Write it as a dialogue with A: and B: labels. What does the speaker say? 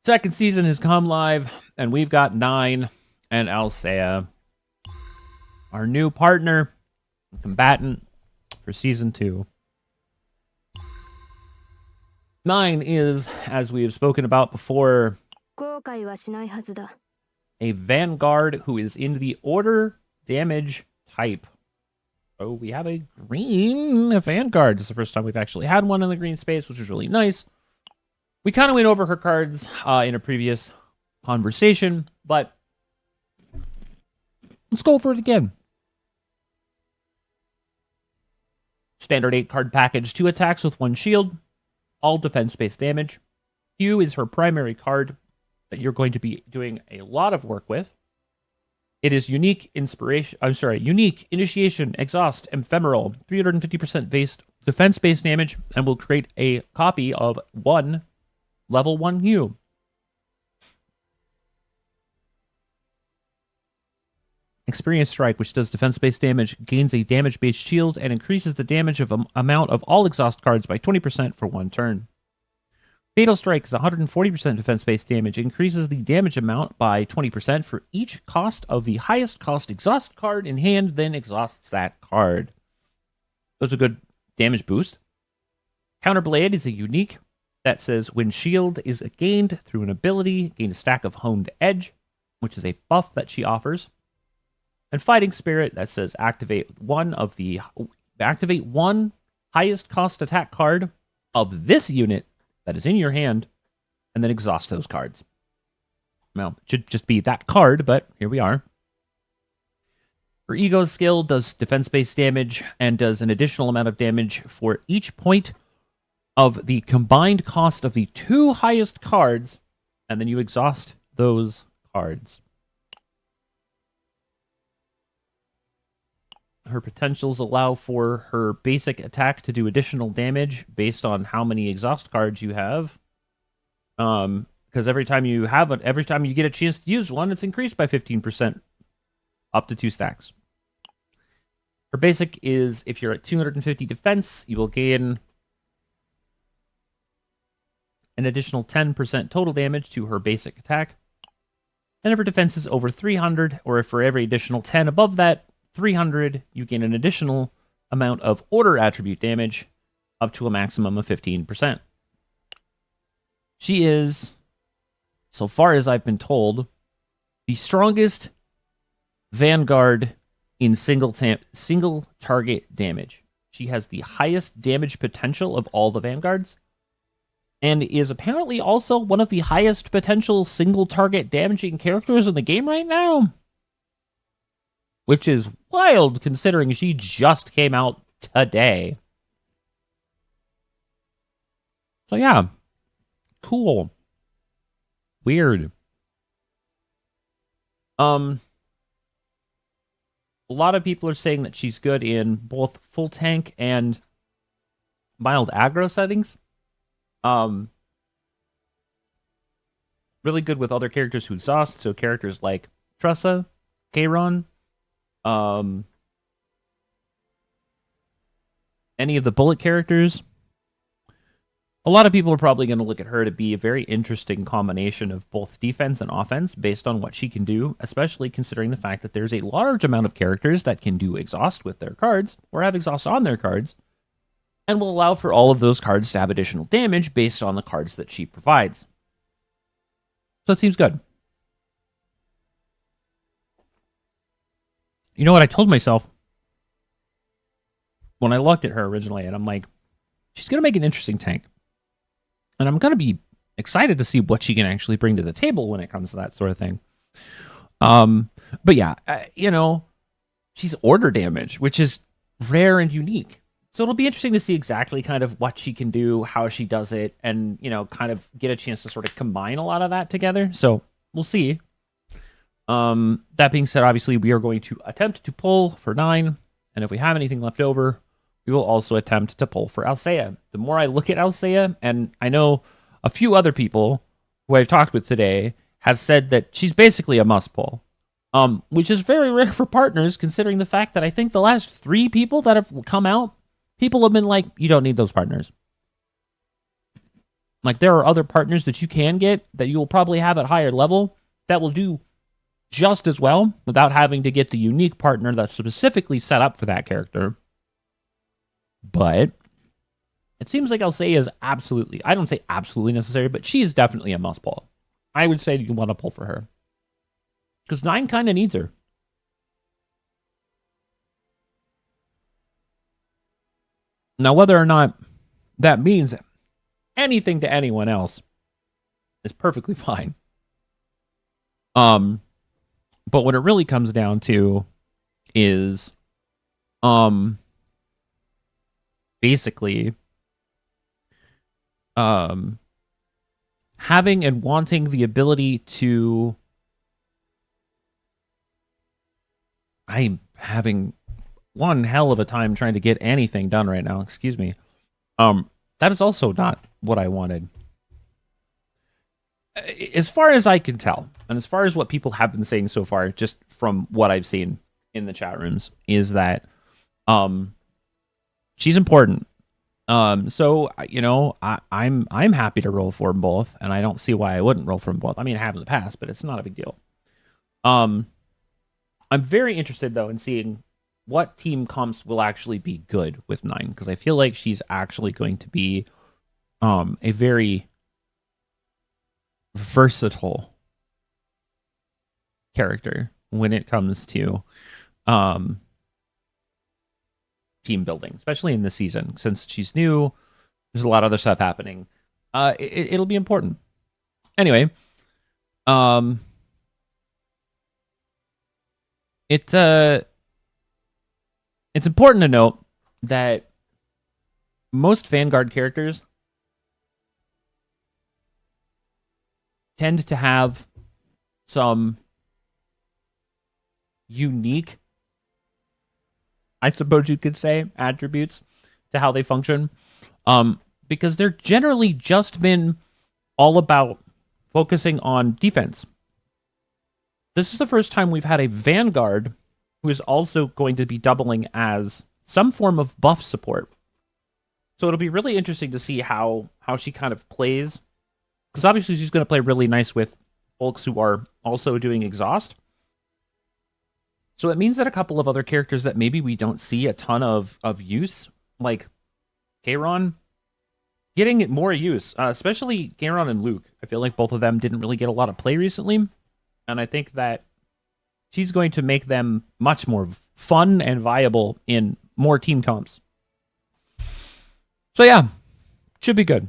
A: Second season has come live, and we've got 9 and Alsea, our new partner, combatant for season 2. 9 is, as we have spoken about before, a Vanguard who is in the order damage type. Oh, we have a green Vanguard. This is the first time we've actually had one in the green space, which is really nice. We kind of went over her cards in a previous conversation, but let's go over it again. Standard 8-card package, 2 attacks with 1 shield, all defense-based damage. Q is her primary card that you're going to be doing a lot of work with. It is unique initiation, exhaust, ephemeral, 350% based defense-based damage, and will create a copy of 1 level 1 Q. Experience Strike, which does defense-based damage, gains a damage-based shield, and increases the damage amount of all exhaust cards by 20% for 1 turn. Fatal Strike is 140% defense-based damage, increases the damage amount by 20% for each cost of the highest cost exhaust card in hand, then exhausts that card. That's a good damage boost. Counterblade is a unique that says when shield is gained through an ability, gain a stack of Honed Edge, which is a buff that she offers. And Fighting Spirit that says activate one highest cost attack card of this unit that is in your hand, and then exhaust those cards. Well, it should just be that card, but here we are. Her Ego skill does defense-based damage and does an additional amount of damage for each point of the combined cost of the 2 highest cards, and then you exhaust those cards. Her potentials allow for her basic attack to do additional damage based on how many exhaust cards you have. Because every time you get a chance to use one, it's increased by 15%, up to 2 stacks. Her basic is if you're at 250 defense, you will gain an additional 10% total damage to her basic attack. And if her defense is over 300, or if for every additional 10 above that, 300, you gain an additional amount of order attribute damage up to a maximum of 15%. She is, so far as I've been told, the strongest Vanguard in single target damage. She has the highest damage potential of all the Vanguards, and is apparently also one of the highest potential single target damaging characters in the game right now. Which is wild, considering she just came out today. So yeah. Cool. Weird. A lot of people are saying that she's good in both full tank and mild aggro settings. Really good with other characters who exhaust, so characters like Tressa, Kayron, any of the bullet characters. A lot of people are probably going to look at her to be a very interesting combination of both defense and offense based on what she can do, especially considering the fact that there's a large amount of characters that can do exhaust with their cards, or have exhaust on their cards, and will allow for all of those cards to have additional damage based on the cards that she provides. So it seems good. You know what I told myself when I looked at her originally, and I'm like, she's going to make an interesting tank. And I'm going to be excited to see what she can actually bring to the table when it comes to that sort of thing. But yeah, she's order damage, which is rare and unique. So it'll be interesting to see exactly kind of what she can do, how she does it, and, kind of get a chance to sort of combine a lot of that together. So we'll see. That being said, obviously, we are going to attempt to pull for 9. And if we have anything left over, we will also attempt to pull for Alsea. The more I look at Alsea, and I know a few other people who I've talked with today have said that she's basically a must pull. Which is very rare for partners, considering the fact that I think the last 3 people that have come out, people have been like, you don't need those partners. Like, there are other partners that you can get that you will probably have at higher level that will do just as well without having to get the unique partner that's specifically set up for that character. But it seems like Alcea is absolutely, I don't say absolutely necessary, but she is definitely a must pull. I would say you want to pull for her. Because 9 kind of needs her. Now, whether or not that means anything to anyone else is perfectly fine. But what it really comes down to is basically having and wanting the ability to... I'm having one hell of a time trying to get anything done right now. Excuse me. That is also not what I wanted. As far as I can tell, and as far as what people have been saying so far, just from what I've seen in the chat rooms, is that she's important. So you know, I'm happy to roll for them both, and I don't see why I wouldn't roll for them both. I mean, I have in the past, but it's not a big deal. I'm very interested though in seeing what team comps will actually be good with 9, because I feel like she's actually going to be a very versatile character when it comes to team building, especially in this season. Since she's new, there's a lot of other stuff happening. It'll be important. Anyway, it's important to note that most Vanguard characters tend to have some unique, I suppose you could say, attributes to how they function, because they're generally just been all about focusing on defense. This is the first time we've had a Vanguard who is also going to be doubling as some form of buff support. So it'll be really interesting to see how she kind of plays, because obviously she's going to play really nice with folks who are also doing exhaust. So it means that a couple of other characters that maybe we don't see a ton of use, like Kayron, getting more use, especially Kayron and Luke. I feel like both of them didn't really get a lot of play recently, and I think that she's going to make them much more fun and viable in more team comps. So yeah, should be good.